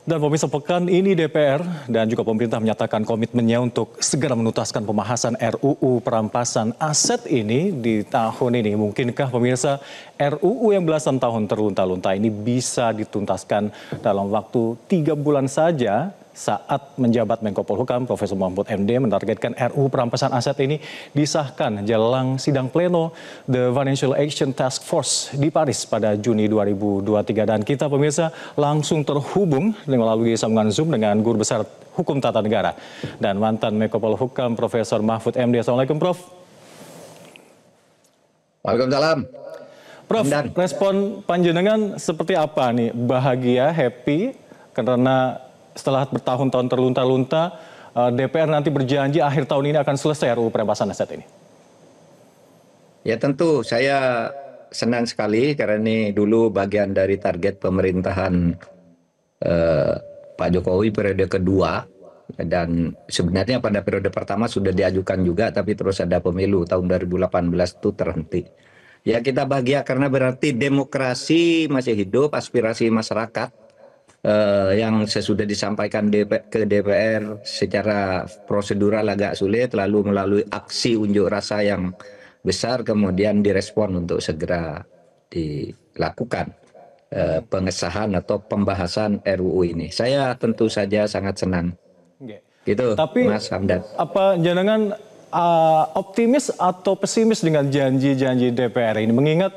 Dan pemirsa, pekan ini DPR dan juga pemerintah menyatakan komitmennya untuk segera menuntaskan pembahasan RUU perampasan aset ini di tahun ini. Mungkinkah pemirsa RUU yang belasan tahun terlunta-lunta ini bisa dituntaskan dalam waktu 3 bulan saja? Saat menjabat Menko Polhukam, Profesor Mahfud MD menargetkan RUU perampasan aset ini disahkan jelang sidang pleno The Financial Action Task Force di Paris pada Juni 2023. Dan kita pemirsa langsung terhubung melalui sambungan Zoom dengan Guru Besar Hukum Tata Negara dan mantan Menko Polhukam Profesor Mahfud MD. Assalamualaikum Prof. Waalaikumsalam. Prof, respon panjenengan seperti apa nih? Bahagia, happy karena setelah bertahun-tahun terlunta-lunta, DPR nanti berjanji akhir tahun ini akan selesai RUU perampasan aset ini. Ya tentu saya senang sekali karena ini dulu bagian dari target pemerintahan Pak Jokowi periode kedua. Dan sebenarnya pada periode pertama sudah diajukan juga, tapi terus ada pemilu tahun 2018 itu terhenti. Ya kita bahagia karena berarti demokrasi masih hidup, aspirasi masyarakat yang sesudah disampaikan ke DPR secara prosedural agak sulit, lalu melalui aksi unjuk rasa yang besar kemudian direspon untuk segera dilakukan pengesahan atau pembahasan RUU ini. Saya tentu saja sangat senang. Gitu, tapi Mas Hamdan. Apa jenengan optimis atau pesimis dengan janji-janji DPR ini? Mengingat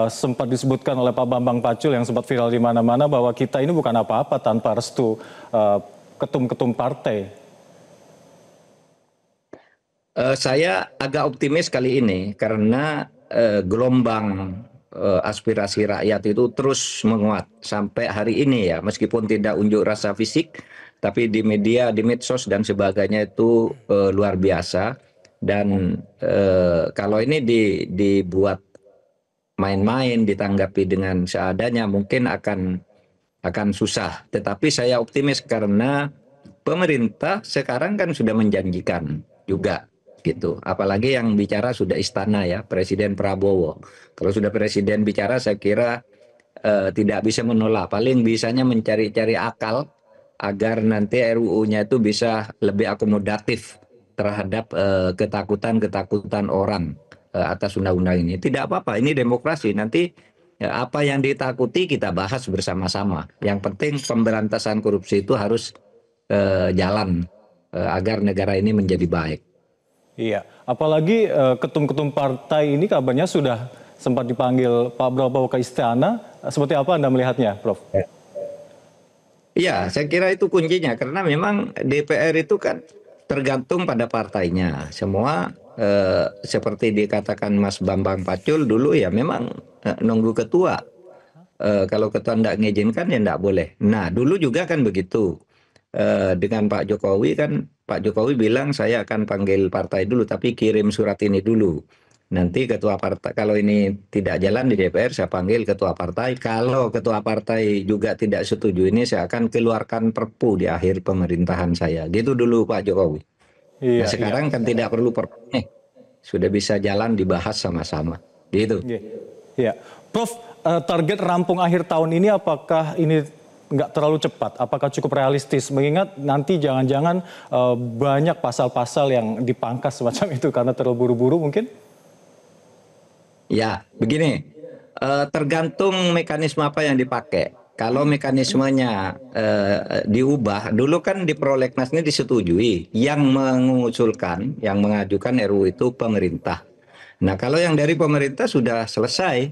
sempat disebutkan oleh Pak Bambang Pacul yang sempat viral di mana-mana bahwa kita ini bukan apa-apa tanpa restu ketum-ketum partai. Saya agak optimis kali ini karena gelombang aspirasi rakyat itu terus menguat sampai hari ini ya, meskipun tidak unjuk rasa fisik, tapi di media, di medsos dan sebagainya itu luar biasa. Dan kalau ini dibuat main-main, ditanggapi dengan seadanya, mungkin akan susah. Tetapi saya optimis karena pemerintah sekarang kan sudah menjanjikan juga gitu. Apalagi yang bicara sudah istana ya, Presiden Prabowo. Kalau sudah presiden bicara, saya kira tidak bisa menolak. Paling bisanya mencari-cari akal agar nanti RUU-nya itu bisa lebih akomodatif terhadap ketakutan-ketakutan orang atas undang-undang ini. Tidak apa-apa, ini demokrasi. Nanti ya, apa yang ditakuti kita bahas bersama-sama. Yang penting pemberantasan korupsi itu harus jalan agar negara ini menjadi baik. Iya, apalagi ketum-ketum partai ini kabarnya sudah sempat dipanggil Pak Prabowo ke istana. Seperti apa Anda melihatnya, Prof? Iya, saya kira itu kuncinya karena memang DPR itu kan tergantung pada partainya. Semua seperti dikatakan Mas Bambang Pacul dulu ya memang nunggu ketua. Kalau ketua tidak mengizinkan ya tidak boleh. Nah dulu juga kan begitu. Dengan Pak Jokowi kan Pak Jokowi bilang saya akan panggil partai dulu tapi kirim surat ini dulu. Nanti ketua partai kalau ini tidak jalan di DPR saya panggil ketua partai. Kalau ketua partai juga tidak setuju ini saya akan keluarkan perpu di akhir pemerintahan saya. Gitu dulu Pak Jokowi. Nah sekarang kan tidak perlu perpu, sudah bisa jalan dibahas sama-sama. Gitu. Iya, Prof, target rampung akhir tahun ini apakah ini nggak terlalu cepat? Apakah cukup realistis? Mengingat nanti jangan-jangan banyak pasal-pasal yang dipangkas semacam itu karena terlalu buru-buru mungkin? Ya, begini, tergantung mekanisme apa yang dipakai. Kalau mekanismenya diubah, dulu kan di prolegnas ini disetujui. Yang mengusulkan, yang mengajukan RUU itu pemerintah. Nah, kalau yang dari pemerintah sudah selesai,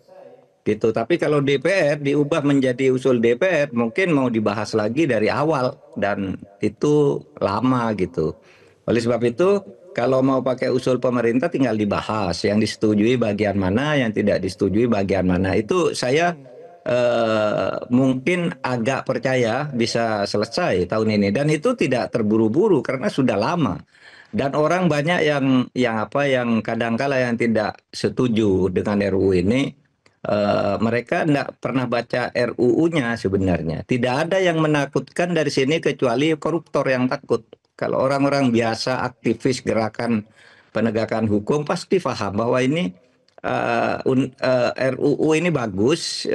gitu. Tapi kalau DPR diubah menjadi usul DPR, mungkin mau dibahas lagi dari awal dan itu lama gitu. Oleh sebab itu, kalau mau pakai usul pemerintah tinggal dibahas, yang disetujui bagian mana, yang tidak disetujui bagian mana. Itu saya mungkin agak percaya bisa selesai tahun ini dan itu tidak terburu-buru karena sudah lama. Dan orang banyak yang kadangkala yang tidak setuju dengan RUU ini. Mereka tidak pernah baca RUU-nya sebenarnya. Tidak ada yang menakutkan dari sini kecuali koruptor yang takut. Kalau orang-orang biasa, aktivis gerakan penegakan hukum pasti paham bahwa ini RUU ini bagus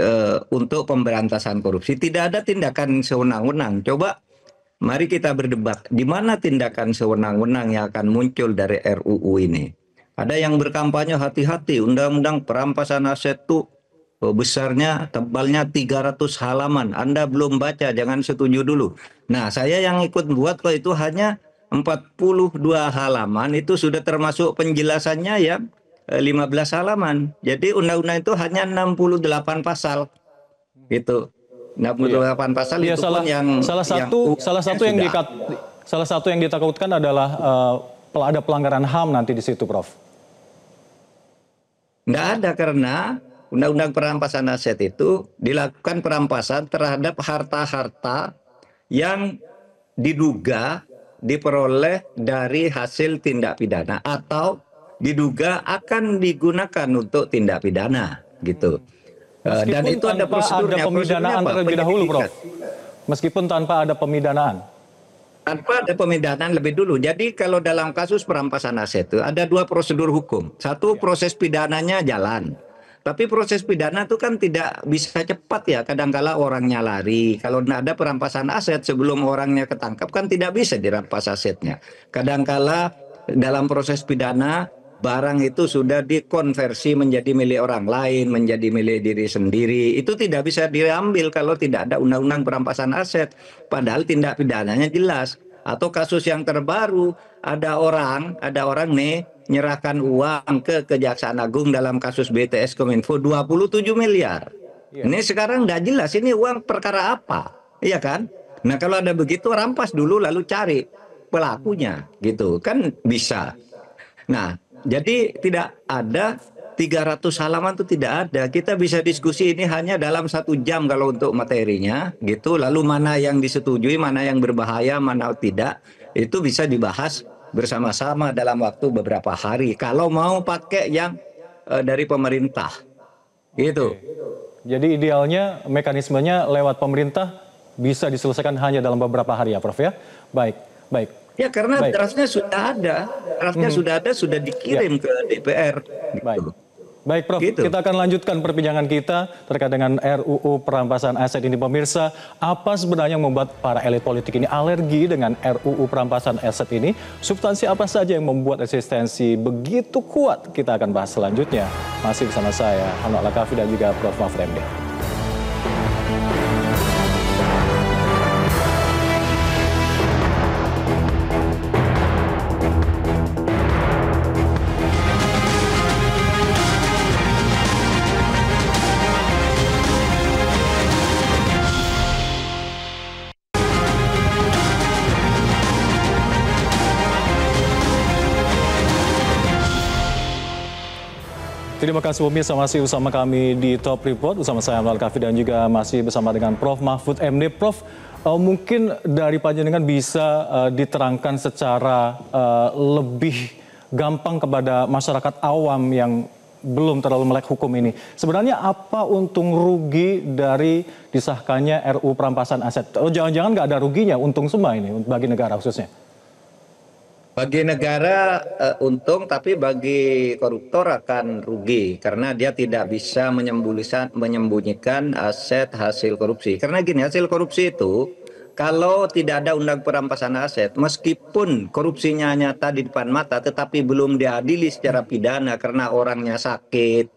untuk pemberantasan korupsi. Tidak ada tindakan sewenang-wenang. Coba mari kita berdebat, di mana tindakan sewenang-wenang yang akan muncul dari RUU ini. Ada yang berkampanye hati-hati, undang-undang perampasan aset itu besarnya, tebalnya 300 halaman. Anda belum baca, jangan setuju dulu. Nah, saya yang ikut buat kok itu hanya 42 halaman, itu sudah termasuk penjelasannya ya 15 halaman. Jadi undang-undang itu hanya 68 pasal. Gitu. Iya. 68 pasal Iya, itu pun yang sudah. salah satu yang ditakutkan adalah ada pelanggaran HAM nanti di situ, Prof. Nggak ada, karena undang-undang perampasan aset itu dilakukan perampasan terhadap harta-harta yang diduga diperoleh dari hasil tindak pidana atau diduga akan digunakan untuk tindak pidana gitu. Dan Meskipun itu ada tanpa ada prosedurnya. pemidanaan Prosedurnya apa? terlebih dahulu, Prof. Penyidikan. Meskipun tanpa ada pemidanaan. Tanpa ada pemidanaan lebih dulu. Jadi kalau dalam kasus perampasan aset itu ada dua prosedur hukum. Satu, proses pidananya jalan. Tapi proses pidana itu kan tidak bisa cepat ya. Kadangkala orangnya lari. Kalau ada perampasan aset sebelum orangnya ketangkap kan tidak bisa dirampas asetnya. Kadangkala dalam proses pidana barang itu sudah dikonversi menjadi milik orang lain, menjadi milik diri sendiri. Itu tidak bisa diambil kalau tidak ada undang-undang perampasan aset. Padahal tindak pidananya jelas. Atau kasus yang terbaru, ada orang nih nyerahkan uang ke Kejaksaan Agung dalam kasus BTS Kominfo 27 miliar. Iya. Ini sekarang nggak jelas ini uang perkara apa, iya kan? Nah kalau ada begitu rampas dulu lalu cari pelakunya, gitu kan bisa. Nah, jadi tidak ada 300 halaman itu tidak ada. Kita bisa diskusi ini hanya dalam 1 jam kalau untuk materinya, gitu. Lalu mana yang disetujui, mana yang berbahaya, mana tidak, itu bisa dibahas bersama-sama dalam waktu beberapa hari. Kalau mau pakai yang dari pemerintah, gitu. Jadi idealnya mekanismenya lewat pemerintah bisa diselesaikan hanya dalam beberapa hari ya, Prof ya. Baik, baik. Ya karena Baik. draftnya sudah ada, sudah dikirim ke DPR. Gitu. Baik. Baik, Prof. Gitu. Kita akan lanjutkan perbincangan kita terkait dengan RUU perampasan aset ini, pemirsa. Apa sebenarnya yang membuat para elit politik ini alergi dengan RUU perampasan aset ini? Substansi apa saja yang membuat resistensi begitu kuat? Kita akan bahas selanjutnya. Masih bersama saya, Hanok Lakafi dan juga Prof. Mahfud MD. Terima kasih pemirsa, masih bersama kami di Top Report bersama saya Hanok Lakafi dan juga masih bersama dengan Prof. Mahfud MD. Prof, mungkin dari panjenengan bisa diterangkan secara lebih gampang kepada masyarakat awam yang belum terlalu melek hukum ini. Sebenarnya apa untung rugi dari disahkannya RUU perampasan aset? Oh, jangan-jangan nggak ada ruginya, untung semua ini bagi negara khususnya. Bagi negara untung, tapi bagi koruptor akan rugi karena dia tidak bisa menyembunyikan aset hasil korupsi. Karena gini, hasil korupsi itu kalau tidak ada undang perampasan aset, meskipun korupsinya nyata di depan mata, tetapi belum diadili secara pidana karena orangnya sakit,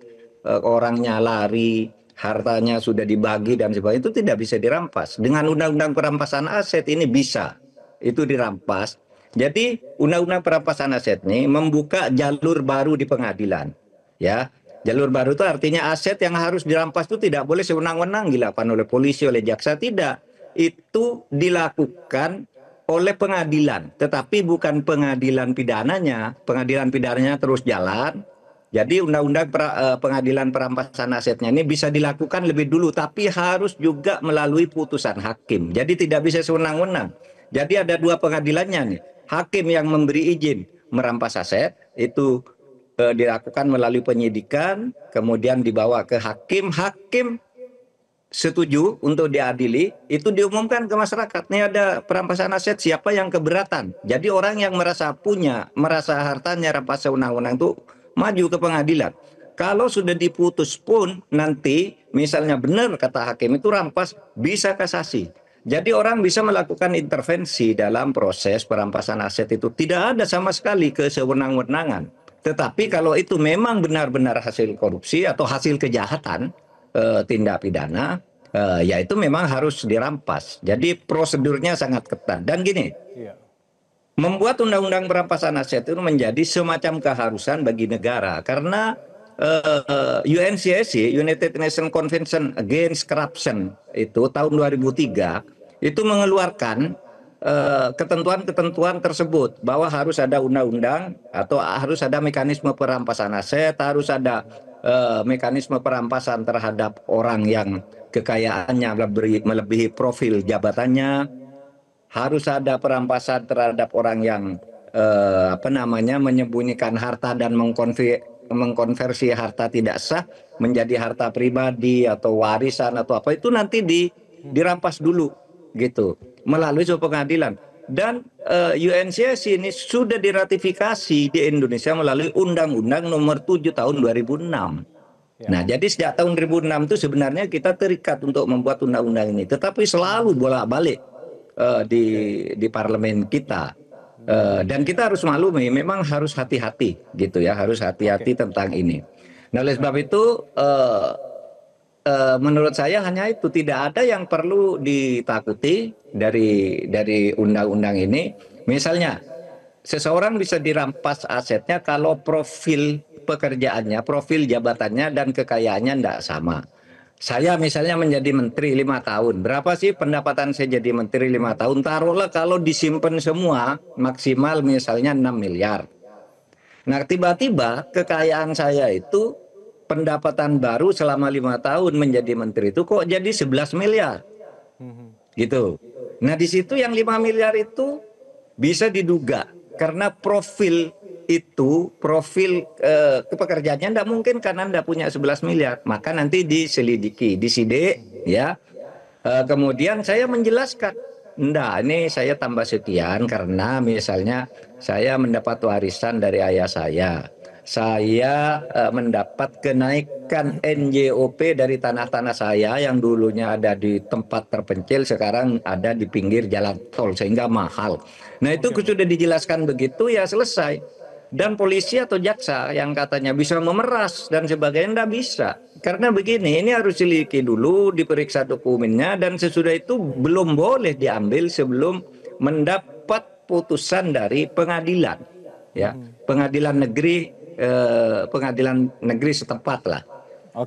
orangnya lari, hartanya sudah dibagi dan sebagainya, itu tidak bisa dirampas. Dengan undang-undang perampasan aset ini bisa, itu dirampas. Jadi undang-undang perampasan aset ini membuka jalur baru di pengadilan. Ya, jalur baru itu artinya aset yang harus dirampas itu tidak boleh sewenang-wenang dilakukan oleh polisi, oleh jaksa, tidak. Itu dilakukan oleh pengadilan, tetapi bukan pengadilan pidananya. Pengadilan pidananya terus jalan. Jadi undang-undang pengadilan perampasan asetnya ini bisa dilakukan lebih dulu, tapi harus juga melalui putusan hakim. Jadi tidak bisa sewenang-wenang. Jadi ada dua pengadilannya nih. Hakim yang memberi izin merampas aset itu dilakukan melalui penyidikan, kemudian dibawa ke hakim. Hakim setuju untuk diadili, itu diumumkan ke masyarakat. Ini ada perampasan aset, siapa yang keberatan. Jadi orang yang merasa punya, merasa hartanya rampas sewenang-wenang itu maju ke pengadilan. Kalau sudah diputus pun nanti misalnya benar kata hakim itu rampas, bisa kasasi. Jadi orang bisa melakukan intervensi dalam proses perampasan aset itu. Tidak ada sama sekali kesewenang-wenangan. Tetapi kalau itu memang benar-benar hasil korupsi atau hasil kejahatan, tindak pidana, ya itu memang harus dirampas. Jadi prosedurnya sangat ketat. Dan gini, Iya. membuat undang-undang perampasan aset itu menjadi semacam keharusan bagi negara karena UNCSC, United Nations Convention Against Corruption itu tahun 2003 itu mengeluarkan ketentuan-ketentuan tersebut bahwa harus ada undang-undang atau harus ada mekanisme perampasan aset, harus ada mekanisme perampasan terhadap orang yang kekayaannya melebihi profil jabatannya, harus ada perampasan terhadap orang yang menyembunyikan harta dan mengkonversi harta tidak sah menjadi harta pribadi atau warisan atau apa itu nanti dirampas dulu gitu melalui sebuah pengadilan. Dan UNCSC ini sudah diratifikasi di Indonesia melalui Undang-Undang Nomor 7 Tahun 2006. Nah, jadi sejak tahun 2006 itu sebenarnya kita terikat untuk membuat undang-undang ini, tetapi selalu bolak-balik di parlemen kita. Dan kita harus maklumi, memang harus hati-hati gitu ya, harus hati-hati tentang ini. Nah, oleh sebab itu menurut saya hanya itu, tidak ada yang perlu ditakuti dari undang-undang ini. Misalnya, seseorang bisa dirampas asetnya kalau profil pekerjaannya, profil jabatannya dan kekayaannya tidak sama. Saya misalnya menjadi menteri 5 tahun. Berapa sih pendapatan saya jadi menteri 5 tahun? Taruhlah kalau disimpan semua maksimal misalnya 6 miliar. Nah, tiba-tiba kekayaan saya itu pendapatan baru selama 5 tahun menjadi menteri itu kok jadi 11 miliar. Gitu. Nah, di situ yang 5 miliar itu bisa diduga karena profil pekerjaannya tidak mungkin karena tidak punya 11 miliar. Maka nanti diselidiki, disidik ya. Kemudian saya menjelaskan, enggak, ini saya tambah sekian karena misalnya saya mendapat warisan dari ayah saya. Saya mendapat kenaikan NJOP dari tanah-tanah saya yang dulunya ada di tempat terpencil, sekarang ada di pinggir jalan tol sehingga mahal. Nah, itu sudah dijelaskan begitu ya selesai. Dan polisi atau jaksa yang katanya bisa memeras dan sebagainya tidak bisa. Karena begini, ini harus diliki dulu, diperiksa dokumennya, dan sesudah itu belum boleh diambil sebelum mendapat putusan dari pengadilan, ya, pengadilan negeri setempat lah.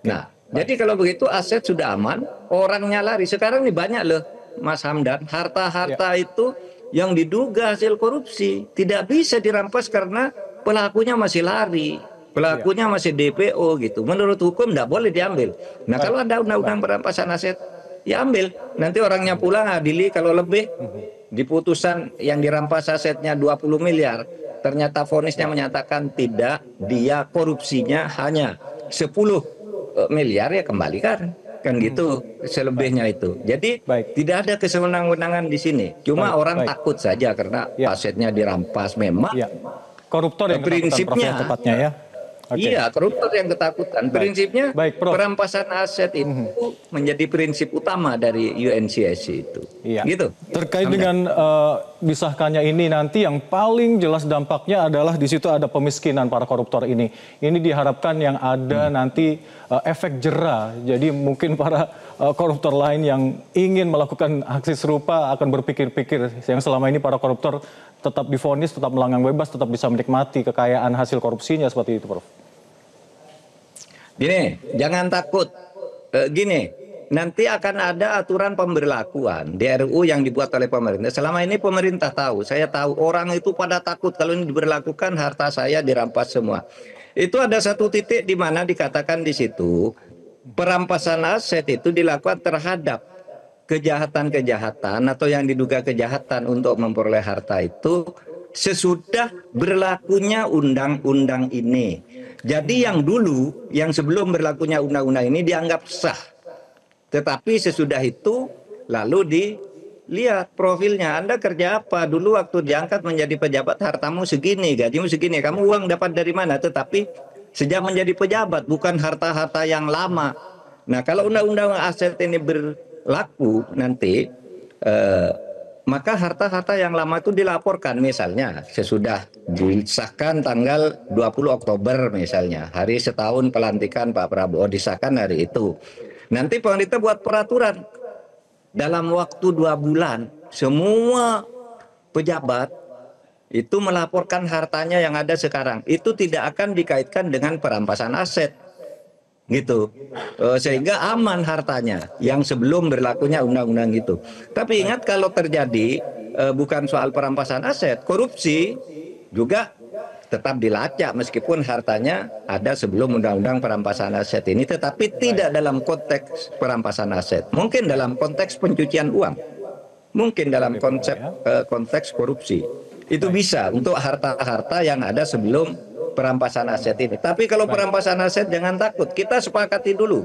Nah, jadi kalau begitu aset sudah aman, orangnya lari. Sekarang ini banyak loh, Mas Hamdan, harta-harta itu yang diduga hasil korupsi tidak bisa dirampas karena pelakunya masih lari, pelakunya masih DPO gitu. Menurut hukum tidak boleh diambil. Nah, kalau ada undang-undang perampasan aset, ya ambil. Nanti orangnya pulang adili kalau lebih. Di putusan yang dirampas asetnya 20 miliar, ternyata vonisnya menyatakan tidak, dia korupsinya hanya 10 miliar, ya kembalikan. Kan gitu selebihnya itu. Jadi tidak ada kesewenang-wenangan di sini. Cuma orang takut saja karena asetnya dirampas. Memang koruptor yang prinsipnya tepatnya ya. Iya, koruptor yang ketakutan. Prinsipnya perampasan aset itu menjadi prinsip utama dari UNCSC itu. Iya. Gitu. Terkait dengan disahkannya ini, nanti yang paling jelas dampaknya adalah di situ ada pemiskinan para koruptor ini. Ini diharapkan yang ada nanti efek jera. Jadi mungkin para koruptor lain yang ingin melakukan aksi serupa akan berpikir-pikir, yang selama ini para koruptor tetap divonis, tetap melanggang bebas, tetap bisa menikmati kekayaan hasil korupsinya, seperti itu, Prof. Gini, jangan takut. Gini, nanti akan ada aturan pemberlakuan di RUU yang dibuat oleh pemerintah. Selama ini pemerintah tahu, saya tahu orang itu pada takut kalau ini diberlakukan harta saya dirampas semua. Itu ada satu titik di mana dikatakan di situ perampasan aset itu dilakukan terhadap kejahatan-kejahatan atau yang diduga kejahatan untuk memperoleh harta itu sesudah berlakunya undang-undang ini. Jadi yang dulu, yang sebelum berlakunya undang-undang ini dianggap sah. Tetapi sesudah itu lalu dilihat profilnya. Anda kerja apa? Dulu waktu diangkat menjadi pejabat hartamu segini, gajimu segini. Kamu uang dapat dari mana? Tetapi sejak menjadi pejabat, bukan harta-harta yang lama. Nah, kalau undang-undang aset ini berlaku nanti, maka harta-harta yang lama itu dilaporkan, misalnya sesudah disahkan tanggal 20 Oktober misalnya, hari setahun pelantikan Pak Prabowo, disahkan hari itu. Nanti pemerintah buat peraturan, dalam waktu 2 bulan semua pejabat itu melaporkan hartanya yang ada sekarang. Itu tidak akan dikaitkan dengan perampasan aset, gitu. Sehingga aman hartanya yang sebelum berlakunya undang-undang itu. Tapi ingat, kalau terjadi bukan soal perampasan aset, korupsi juga tetap dilacak meskipun hartanya ada sebelum undang-undang perampasan aset ini, tetapi tidak dalam konteks perampasan aset. Mungkin dalam konteks pencucian uang, mungkin dalam konteks korupsi. Itu bisa untuk harta-harta yang ada sebelum perampasan aset ini. Tapi kalau perampasan aset, jangan takut. Kita sepakati dulu.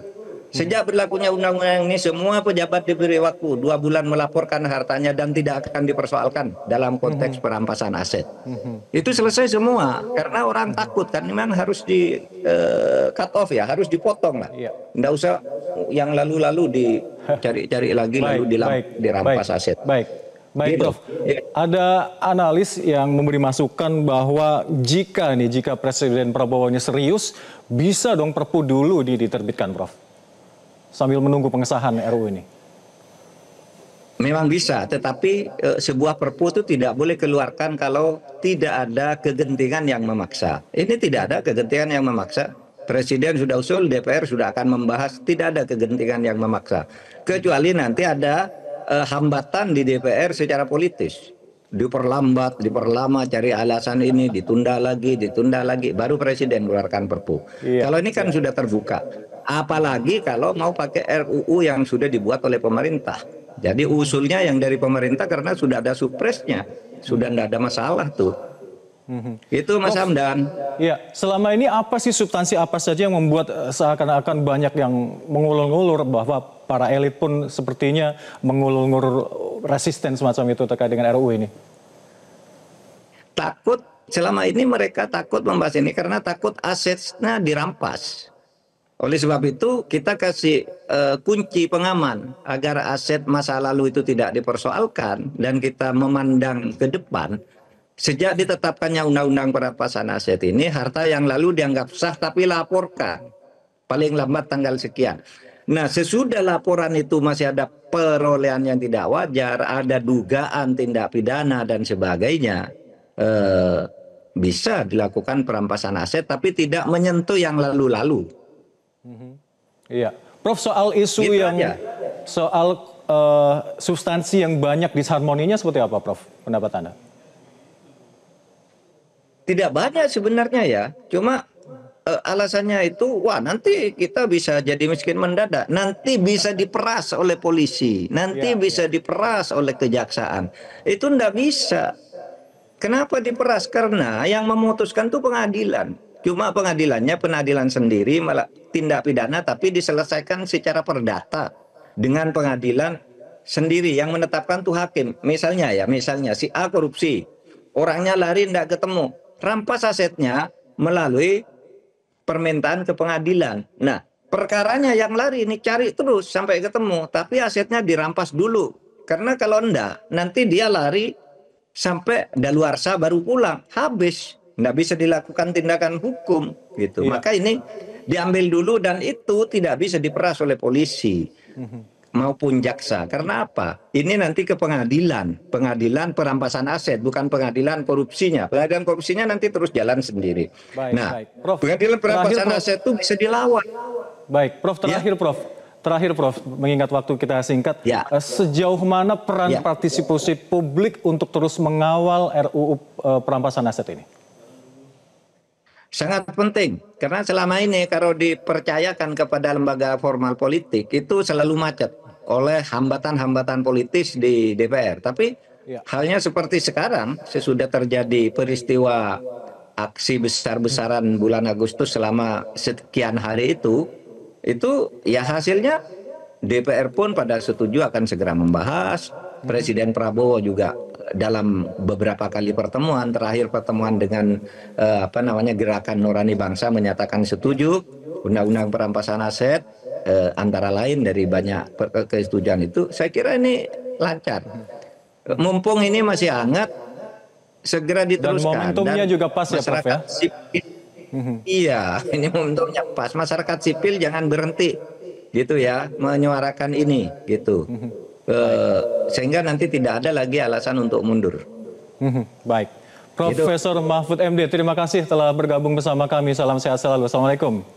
Sejak berlakunya undang-undang ini, semua pejabat diberi waktu 2 bulan melaporkan hartanya dan tidak akan dipersoalkan dalam konteks perampasan aset. Itu selesai semua. Karena orang takut kan, memang harus di cut off ya, harus dipotong lah. Nggak usah yang lalu-lalu dicari-cari lagi lalu dirampas aset. Baik, Prof. Ada analis yang memberi masukan bahwa jika Presiden Prabowo serius, bisa dong Perpu dulu diterbitkan, Prof, sambil menunggu pengesahan RUU ini. Memang bisa, tetapi sebuah Perpu itu tidak boleh keluarkan kalau tidak ada kegentingan yang memaksa. Ini tidak ada kegentingan yang memaksa. Presiden sudah usul, DPR sudah akan membahas, tidak ada kegentingan yang memaksa. Kecuali nanti ada hambatan di DPR secara politis, diperlambat, diperlama, cari alasan ini, ditunda lagi, baru Presiden mengeluarkan Perpu. Kalau ini kan sudah terbuka, apalagi kalau mau pakai RUU yang sudah dibuat oleh pemerintah. Jadi usulnya yang dari pemerintah karena sudah ada supresnya, sudah tidak ada masalah tuh. Itu Mas Hamdan. Iya, selama ini apa sih, substansi apa saja yang membuat seakan-akan banyak yang mengulur-ngulur, bahwa para elit pun sepertinya mengulur-ngulur resisten semacam itu terkait dengan RUU ini? Takut, selama ini mereka takut membahas ini karena takut asetnya dirampas. Oleh sebab itu kita kasih kunci pengaman agar aset masa lalu itu tidak dipersoalkan dan kita memandang ke depan. Sejak ditetapkannya undang-undang perampasan aset ini, harta yang lalu dianggap sah tapi laporkan paling lambat tanggal sekian. Nah, sesudah laporan itu masih ada perolehan yang tidak wajar, ada dugaan tindak pidana dan sebagainya, bisa dilakukan perampasan aset tapi tidak menyentuh yang lalu-lalu. Iya, Prof, soal isu gitu yang aja. Soal substansi yang banyak disharmoninya seperti apa, Prof, pendapat Anda? Tidak banyak sebenarnya ya, cuma alasannya itu, wah nanti kita bisa jadi miskin mendadak, nanti bisa diperas oleh polisi, nanti bisa diperas oleh kejaksaan. Itu enggak bisa. Kenapa diperas? Karena yang memutuskan itu pengadilan. Cuma pengadilan sendiri malah tindak pidana, tapi diselesaikan secara perdata dengan pengadilan sendiri. Yang menetapkan tuh hakim. Misalnya si A korupsi, orangnya lari enggak ketemu, rampas asetnya melalui permintaan ke pengadilan. Nah, perkaranya yang lari ini cari terus sampai ketemu, tapi asetnya dirampas dulu. Karena kalau enggak, nanti dia lari sampai daluarsa baru pulang, habis. Enggak bisa dilakukan tindakan hukum gitu. Maka ini diambil dulu dan itu tidak bisa diperas oleh polisi maupun jaksa. Karena apa? Ini nanti ke pengadilan perampasan aset, bukan pengadilan korupsinya. Pengadilan korupsinya nanti terus jalan sendiri. Prof, pengadilan perampasan aset itu bisa dilawan. Baik, Prof, terakhir Prof, mengingat waktu kita singkat, sejauh mana peran partisipasi publik untuk terus mengawal RUU perampasan aset ini? Sangat penting, karena selama ini kalau dipercayakan kepada lembaga formal politik itu selalu macet oleh hambatan-hambatan politis di DPR. Tapi halnya seperti sekarang, sesudah terjadi peristiwa aksi besar-besaran bulan Agustus selama sekian hari itu ya hasilnya DPR pun pada setuju akan segera membahas, Presiden Prabowo juga dalam beberapa kali pertemuan, terakhir pertemuan dengan Gerakan Nurani Bangsa menyatakan setuju undang-undang perampasan aset, antara lain dari banyak kesetujuan itu, saya kira ini lancar. Mumpung ini masih hangat, segera Dan diteruskan. momentumnya Dan juga pas ya Prof ya? sipil, iya, ini momentumnya pas. Masyarakat sipil jangan berhenti, gitu ya, menyuarakan ini, gitu. Sehingga nanti tidak ada lagi alasan untuk mundur. Baik. Profesor Mahfud MD, terima kasih telah bergabung bersama kami. Salam sehat selalu. Assalamualaikum.